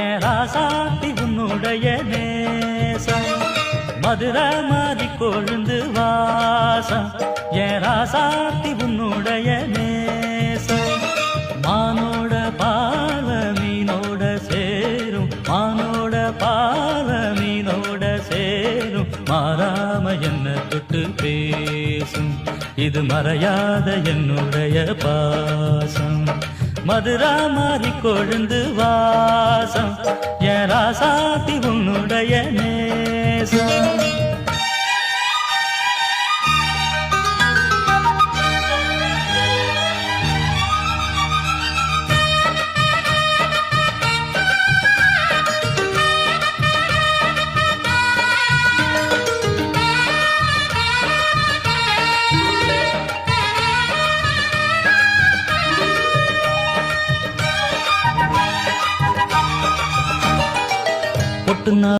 ஏன் ராசாத்தி உன்னுடைய நேசம் மதுரை மாறி கொழுந்து வாசம் ஏன் ராசாத்தி உன்னுடைய நேசம் மானோட பாவ மீனோட சேரும் மானோட பாவ மீனோட சேரும் மாறாம என்ன தொட்டு பேசும் இது மறையாத என்னுடைய பாசம் மதுரா மாறி கொழுந்து வாசம் என் ராசாத்தி உன்னுடைய நேசம் பொட்டுனா